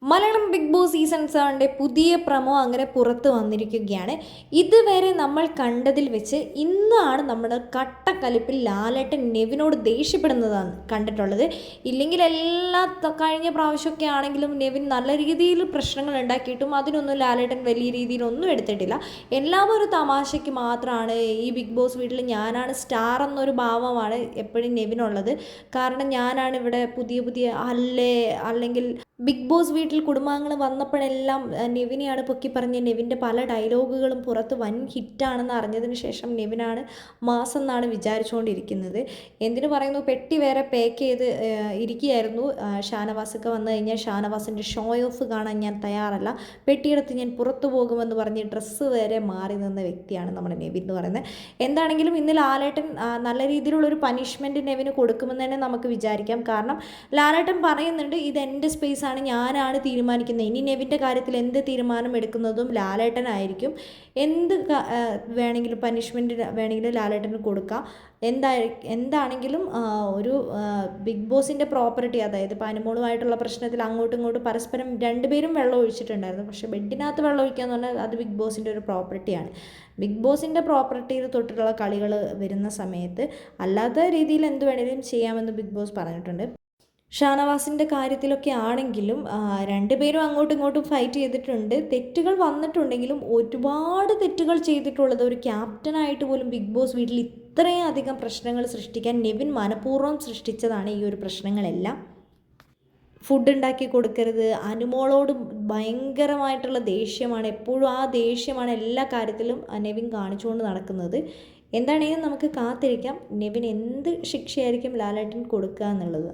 Malayalam big boss season 7 പുതിയ promo അങ്ങനെ പുറത്ത് വന്നിരിക്കുകയാണ്. ഇതുവരെ നമ്മൾ കണ്ടതിൽ വെച്ച് ഇന്നാണ് നമ്മുടെ കട്ടക്കലിപ്പിൽ ലാലേട്ടൻ നെവിനോട് ദേഷ്യപ്പെടുന്നതാണ് കണ്ടിട്ടുള്ളത്. ഇല്ലെങ്കിൽ കഴിഞ്ഞ പ്രാവശ്യമൊക്കെ ആണെങ്കിലും നെവിൻ നല്ല രീതിയിൽ പ്രശ്നങ്ങൾ ഉണ്ടാക്കിയിട്ടും അതിനൊന്നും ലാലേട്ടൻ വലിയ രീതിയിലൊന്നും എടുത്തിട്ടില്ല. എല്ലാം ഒരു തമാശയ്ക്ക് മാത്രമാണ്. ഈ ബിഗ് ബോസ് വീട്ടിൽ ഞാനാണ് സ്റ്റാർ എന്നൊരു ഭാവമാണ് എപ്പോഴും നെവിനുള്ളത്. കാരണം ഞാനാണ് ഇവിടെ പുതിയ അല്ലെങ്കിൽ ബിഗ് ബോസ് വീട്ടിൽ കുടുംബാംഗങ്ങൾ വന്നപ്പോഴെല്ലാം നെവിനെയാണ് പൊക്കി പറഞ്ഞ് നെവിൻ്റെ പല ഡയലോഗുകളും പുറത്ത് വൻ ഹിറ്റാണെന്ന് അറിഞ്ഞതിന് ശേഷം നെവിനാണ് മാസം എന്നാണ് വിചാരിച്ചുകൊണ്ടിരിക്കുന്നത്. എന്തിനു പറയുന്നു, പെട്ടി വേറെ പാക്ക് ചെയ്ത് ഇരിക്കുകയായിരുന്നു. ഷാനവാസൊക്കെ വന്നു കഴിഞ്ഞാൽ ഷാനവാസിൻ്റെ ഷോ ഓഫ് കാണാൻ ഞാൻ തയ്യാറല്ല, പെട്ടിയെടുത്ത് ഞാൻ പുറത്തു പോകുമെന്ന് പറഞ്ഞ് ഡ്രസ്സ് വരെ മാറി നിന്ന വ്യക്തിയാണ് നമ്മുടെ നെവിൻ എന്ന് പറയുന്നത്. എന്താണെങ്കിലും ഇന്ന് ലാലേട്ടൻ നല്ല രീതിയിലുള്ളൊരു പനിഷ്മെൻറ്റ് നെവിന് കൊടുക്കുമെന്ന് തന്നെ നമുക്ക് വിചാരിക്കാം. കാരണം ലാലേട്ടൻ പറയുന്നുണ്ട്, ഇത് എൻ്റെ സ്പേസ് ആണ്, ഞാനാണ് തീരുമാനിക്കുന്നത്. ഇനി നെവിൻ്റെ കാര്യത്തിൽ എന്ത് തീരുമാനം എടുക്കുന്നതും ലാലേട്ടനായിരിക്കും. എന്ത് വേണമെങ്കിലും പനിഷ്മെൻറ്റ് വേണമെങ്കിലും ലാലേട്ടന് കൊടുക്കാം. എന്താണെങ്കിലും ഒരു ബിഗ് ബോസിൻ്റെ പ്രോപ്പർട്ടി, അതായത് ഇപ്പോൾ അനുമോളുമായിട്ടുള്ള പ്രശ്നത്തിൽ അങ്ങോട്ടും ഇങ്ങോട്ടും പരസ്പരം രണ്ടുപേരും വെള്ളം ഒഴിച്ചിട്ടുണ്ടായിരുന്നു. പക്ഷേ ബെഡിനകത്ത് വെള്ളം ഒഴിക്കുക എന്ന് പറഞ്ഞാൽ അത് ബിഗ് ബോസിൻ്റെ ഒരു പ്രോപ്പർട്ടിയാണ്. ബിഗ് ബോസിൻ്റെ പ്രോപ്പർട്ടിയിൽ തൊട്ടിട്ടുള്ള കളികൾ വരുന്ന സമയത്ത് അല്ലാത്ത രീതിയിൽ എന്ത് വേണമെങ്കിലും ചെയ്യാമെന്ന് ബിഗ് ബോസ് പറഞ്ഞിട്ടുണ്ട്. ഷാനവാസിൻ്റെ കാര്യത്തിലൊക്കെ ആണെങ്കിലും രണ്ടുപേരും അങ്ങോട്ടും ഇങ്ങോട്ടും ഫൈറ്റ് ചെയ്തിട്ടുണ്ട്. തെറ്റുകൾ വന്നിട്ടുണ്ടെങ്കിലും ഒരുപാട് തെറ്റുകൾ ചെയ്തിട്ടുള്ളത് ഒരു ക്യാപ്റ്റനായിട്ട് പോലും ബിഗ് ബോസ് വീട്ടിൽ ഇത്രയും അധികം പ്രശ്നങ്ങൾ സൃഷ്ടിക്കാൻ നെവിൻ മനഃപൂർവ്വം സൃഷ്ടിച്ചതാണ് ഈ ഒരു പ്രശ്നങ്ങളെല്ലാം. ഫുഡ് ഉണ്ടാക്കി കൊടുക്കരുത്, അനുമോളോട് ഭയങ്കരമായിട്ടുള്ള ദേഷ്യമാണ്, എപ്പോഴും ആ ദേഷ്യമാണ് എല്ലാ കാര്യത്തിലും നെവിൻ കാണിച്ചുകൊണ്ട് നടക്കുന്നത്. എന്താണെങ്കിലും നമുക്ക് കാത്തിരിക്കാം നെവിൻ എന്ത് ശിക്ഷയായിരിക്കും ലാലേട്ടൻ കൊടുക്കുക എന്നുള്ളത്.